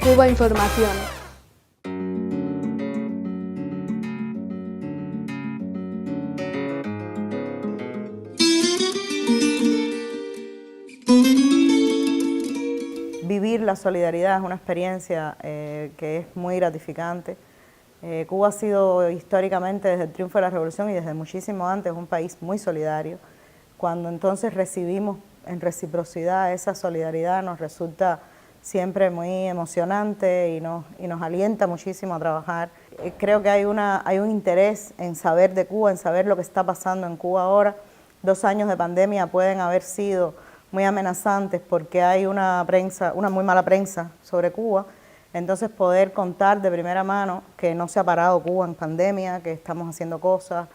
Cuba Información. Vivir la solidaridad es una experiencia que es muy gratificante. Cuba ha sido históricamente, desde el triunfo de la revolución y desde muchísimo antes, un país muy solidario. Cuando entonces recibimos en reciprocidad esa solidaridad, nos resulta siempre muy emocionante y nos alienta muchísimo a trabajar. Creo que hay un interés en saber de Cuba, en saber lo que está pasando en Cuba ahora. 2 años de pandemia pueden haber sido muy amenazantes porque hay una muy mala prensa sobre Cuba. Entonces poder contar de primera mano que no se ha parado Cuba en pandemia, que estamos haciendo cosas,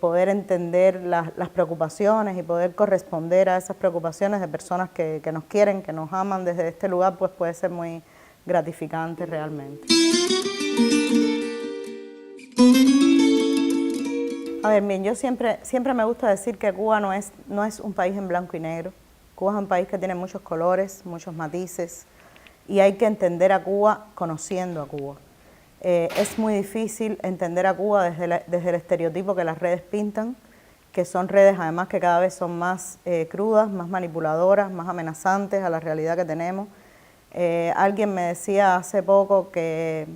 poder entender las preocupaciones y poder corresponder a esas preocupaciones de personas que nos quieren, que nos aman desde este lugar, pues puede ser muy gratificante realmente. A ver, bien, yo siempre me gusta decir que Cuba no es un país en blanco y negro. Cuba es un país que tiene muchos colores, muchos matices, y hay que entender a Cuba conociendo a Cuba. Es muy difícil entender a Cuba desde el estereotipo que las redes pintan, que son redes además que cada vez son más crudas, más manipuladoras, más amenazantes a la realidad que tenemos. Alguien me decía hace poco que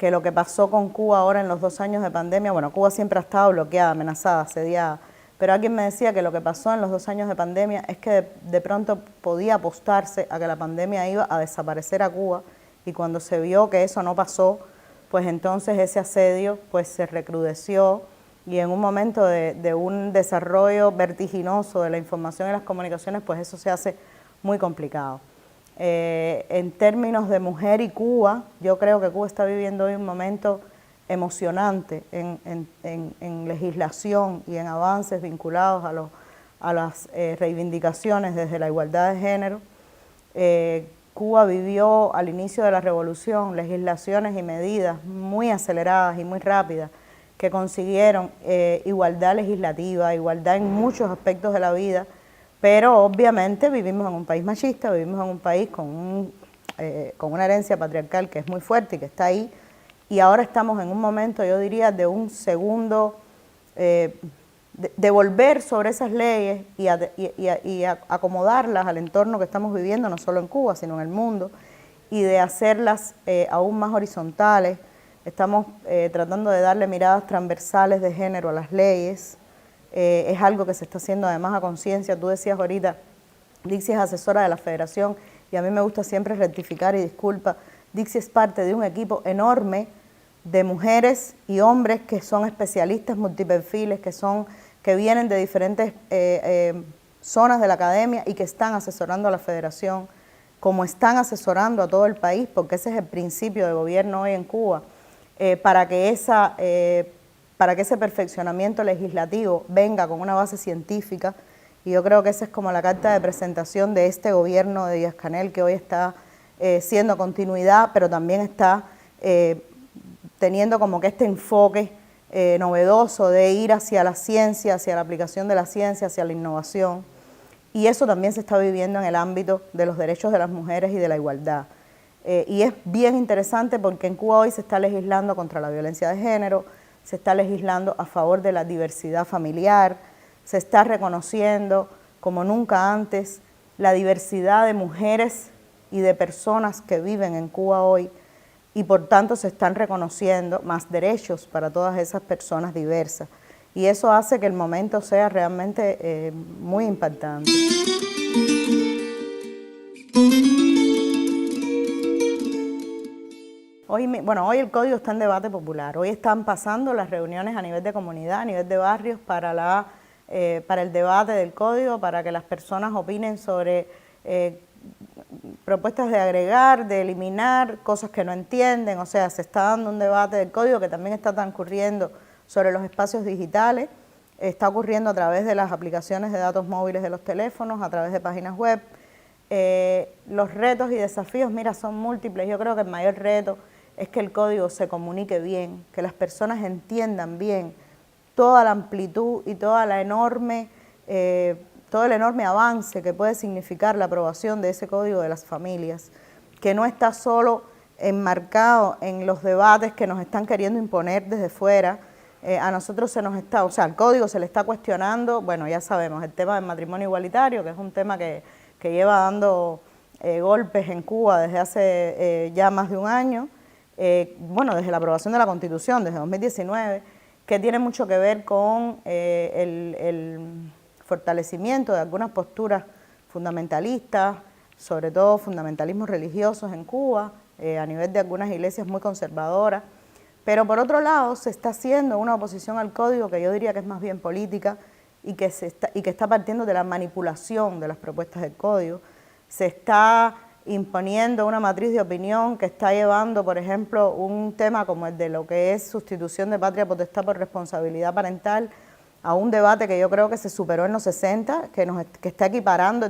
lo que pasó con Cuba ahora en los 2 años de pandemia, bueno, Cuba siempre ha estado bloqueada, amenazada, asediada, pero alguien me decía que lo que pasó en los 2 años de pandemia es que de pronto podía apostarse a que la pandemia iba a desaparecer a Cuba, y cuando se vio que eso no pasó, pues entonces ese asedio pues se recrudeció, y en un momento de un desarrollo vertiginoso de la información y las comunicaciones, pues eso se hace muy complicado. En términos de mujer y Cuba, yo creo que Cuba está viviendo hoy un momento emocionante en legislación y en avances vinculados a las reivindicaciones desde la igualdad de género. Cuba vivió al inicio de la revolución legislaciones y medidas muy aceleradas y muy rápidas que consiguieron igualdad legislativa, igualdad en muchos aspectos de la vida, pero obviamente vivimos en un país machista, vivimos en un país con una herencia patriarcal que es muy fuerte y que está ahí, y ahora estamos en un momento, yo diría, de un segundo, de volver sobre esas leyes y acomodarlas al entorno que estamos viviendo, no solo en Cuba, sino en el mundo, y de hacerlas aún más horizontales. Estamos tratando de darle miradas transversales de género a las leyes. Es algo que se está haciendo además a conciencia. Tú decías ahorita, Dixie es asesora de la Federación, y a mí me gusta siempre rectificar y disculpa. Dixie es parte de un equipo enorme de mujeres y hombres que son especialistas multiperfiles, que vienen de diferentes zonas de la academia y que están asesorando a la Federación, como están asesorando a todo el país, porque ese es el principio de gobierno hoy en Cuba, para que ese perfeccionamiento legislativo venga con una base científica. Y yo creo que esa es como la carta de presentación de este gobierno de Díaz-Canel, que hoy está siendo continuidad, pero también está teniendo como que este enfoque novedoso de ir hacia la ciencia, hacia la aplicación de la ciencia, hacia la innovación. Y eso también se está viviendo en el ámbito de los derechos de las mujeres y de la igualdad. Y es bien interesante porque en Cuba hoy se está legislando contra la violencia de género, se está legislando a favor de la diversidad familiar, se está reconociendo como nunca antes la diversidad de mujeres y de personas que viven en Cuba hoy, y por tanto se están reconociendo más derechos para todas esas personas diversas. Y eso hace que el momento sea realmente muy impactante. Hoy el código está en debate popular. Hoy están pasando las reuniones a nivel de comunidad, a nivel de barrios, para el debate del código, para que las personas opinen sobre propuestas de agregar, de eliminar, cosas que no entienden. O sea, se está dando un debate del código que también está transcurriendo sobre los espacios digitales, está ocurriendo a través de las aplicaciones de datos móviles de los teléfonos, a través de páginas web. Los retos y desafíos, mira, son múltiples. Yo creo que el mayor reto es que el código se comunique bien, que las personas entiendan bien toda la amplitud y todo el enorme avance que puede significar la aprobación de ese código de las familias. que no está solo enmarcado en los debates que nos están queriendo imponer desde fuera. A nosotros se nos está, o sea, al código se le está cuestionando, bueno, ya sabemos, el tema del matrimonio igualitario, que es un tema que lleva dando golpes en Cuba desde hace ya más de un año, bueno, desde la aprobación de la Constitución, desde 2019, que tiene mucho que ver con el fortalecimiento de algunas posturas fundamentalistas, sobre todo fundamentalismos religiosos en Cuba, a nivel de algunas iglesias muy conservadoras. Pero por otro lado se está haciendo una oposición al código que yo diría que es más bien política y que está partiendo de la manipulación de las propuestas del código. Se está imponiendo una matriz de opinión que está llevando, por ejemplo, un tema como el de lo que es sustitución de patria potestad por responsabilidad parental a un debate que yo creo que se superó en los 60, que está equiparando,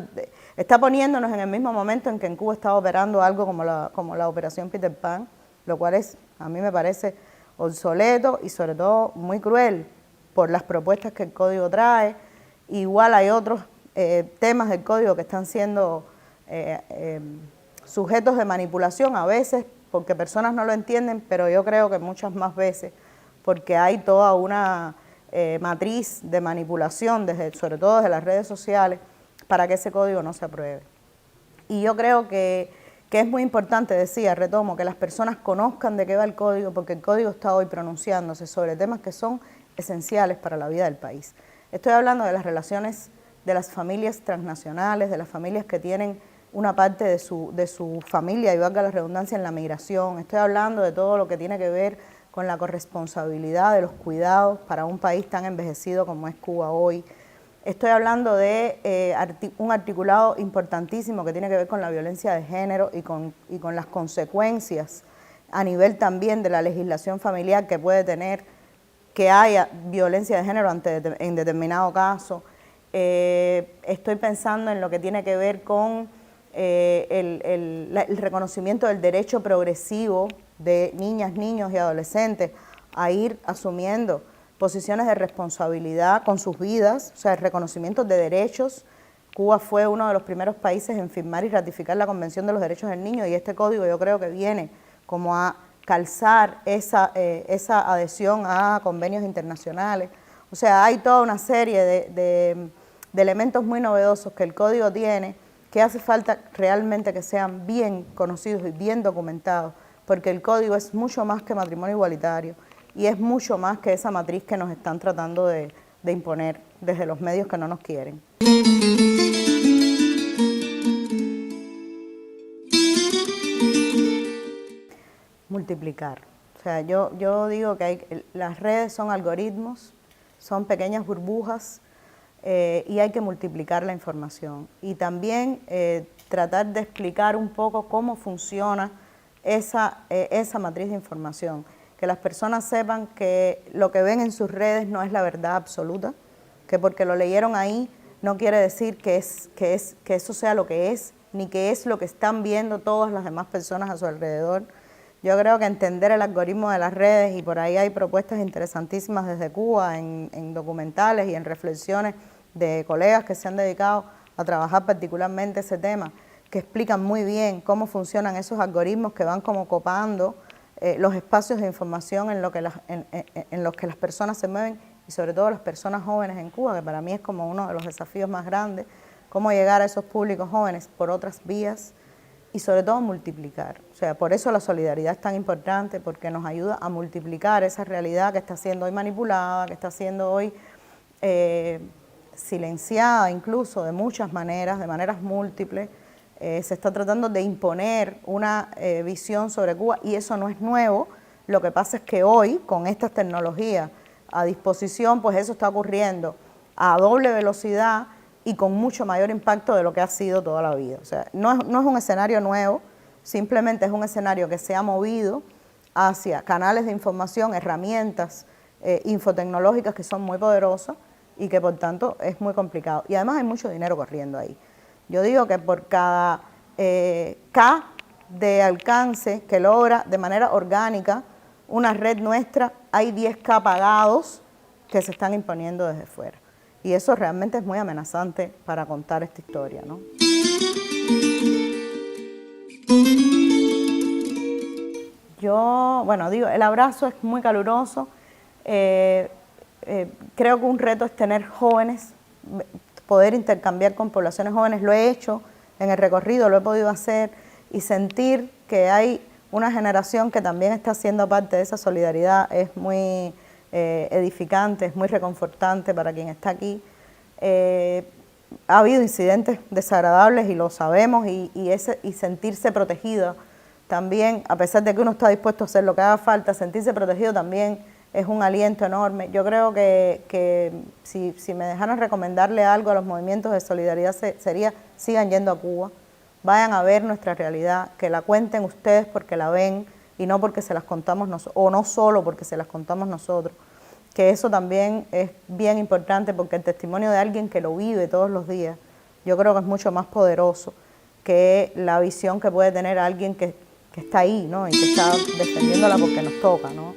está poniéndonos en el mismo momento en que en Cuba estaba operando algo como la operación Peter Pan, lo cual a mí me parece obsoleto y sobre todo muy cruel por las propuestas que el código trae. Igual hay otros temas del código que están siendo sujetos de manipulación a veces porque personas no lo entienden, pero yo creo que muchas más veces porque hay toda una matriz de manipulación, sobre todo desde las redes sociales, para que ese código no se apruebe. Y yo creo que es muy importante, decía, retomo, que las personas conozcan de qué va el código, porque el código está hoy pronunciándose sobre temas que son esenciales para la vida del país. Estoy hablando de las relaciones de las familias transnacionales, de las familias que tienen una parte de su familia, y valga la redundancia, en la migración. Estoy hablando de todo lo que tiene que ver con la corresponsabilidad de los cuidados para un país tan envejecido como es Cuba hoy. Estoy hablando de un articulado importantísimo que tiene que ver con la violencia de género y con las consecuencias a nivel también de la legislación familiar que puede tener que haya violencia de género en determinado caso. Estoy pensando en lo que tiene que ver con el reconocimiento del derecho progresivo de niñas, niños y adolescentes a ir asumiendo posiciones de responsabilidad con sus vidas, o sea, el reconocimiento de derechos. Cuba fue uno de los primeros países en firmar y ratificar la Convención de los Derechos del Niño, y este código yo creo que viene como a calzar esa adhesión a convenios internacionales. O sea, hay toda una serie de elementos muy novedosos que el código tiene, que hace falta realmente que sean bien conocidos y bien documentados, porque el código es mucho más que matrimonio igualitario y es mucho más que esa matriz que nos están tratando de imponer desde los medios que no nos quieren. Multiplicar. O sea, yo digo que las redes son algoritmos, son pequeñas burbujas, y hay que multiplicar la información. Y también tratar de explicar un poco cómo funciona esa matriz de información. Que las personas sepan que lo que ven en sus redes no es la verdad absoluta, que porque lo leyeron ahí no quiere decir que eso sea lo que es, ni que es lo que están viendo todas las demás personas a su alrededor. Yo creo que entender el algoritmo de las redes, y por ahí hay propuestas interesantísimas desde Cuba en documentales y en reflexiones de colegas que se han dedicado a trabajar particularmente ese tema, que explican muy bien cómo funcionan esos algoritmos que van como copando los espacios de información en los que las personas se mueven, y sobre todo las personas jóvenes en Cuba, que para mí es como uno de los desafíos más grandes, cómo llegar a esos públicos jóvenes por otras vías y sobre todo multiplicar. O sea, por eso la solidaridad es tan importante, porque nos ayuda a multiplicar esa realidad que está siendo hoy manipulada, que está siendo hoy silenciada incluso de muchas maneras, de maneras múltiples. Se está tratando de imponer una visión sobre Cuba y eso no es nuevo. Lo que pasa es que hoy, con estas tecnologías a disposición, pues eso está ocurriendo a doble velocidad y con mucho mayor impacto de lo que ha sido toda la vida. O sea, no es un escenario nuevo, simplemente es un escenario que se ha movido hacia canales de información, herramientas infotecnológicas que son muy poderosas y que por tanto es muy complicado. Y además hay mucho dinero corriendo ahí. Yo digo que por cada K de alcance que logra de manera orgánica una red nuestra, hay 10K pagados que se están imponiendo desde fuera. Y eso realmente es muy amenazante para contar esta historia, ¿no? bueno, digo, el abrazo es muy caluroso. Creo que un reto es tener jóvenes, poder intercambiar con poblaciones jóvenes. Lo he hecho en el recorrido, lo he podido hacer y sentir que hay una generación que también está siendo parte de esa solidaridad es muy edificante, es muy reconfortante para quien está aquí. Ha habido incidentes desagradables y lo sabemos y sentirse protegido también, a pesar de que uno está dispuesto a hacer lo que haga falta, sentirse protegido también es un aliento enorme. Yo creo que si me dejaran recomendarle algo a los movimientos de solidaridad sería sigan yendo a Cuba, vayan a ver nuestra realidad, que la cuenten ustedes porque la ven y no porque se las contamos nosotros, o no solo porque se las contamos nosotros, que eso también es bien importante porque el testimonio de alguien que lo vive todos los días, yo creo que es mucho más poderoso que la visión que puede tener alguien que está ahí, ¿no? Y que está defendiéndola porque nos toca, ¿no?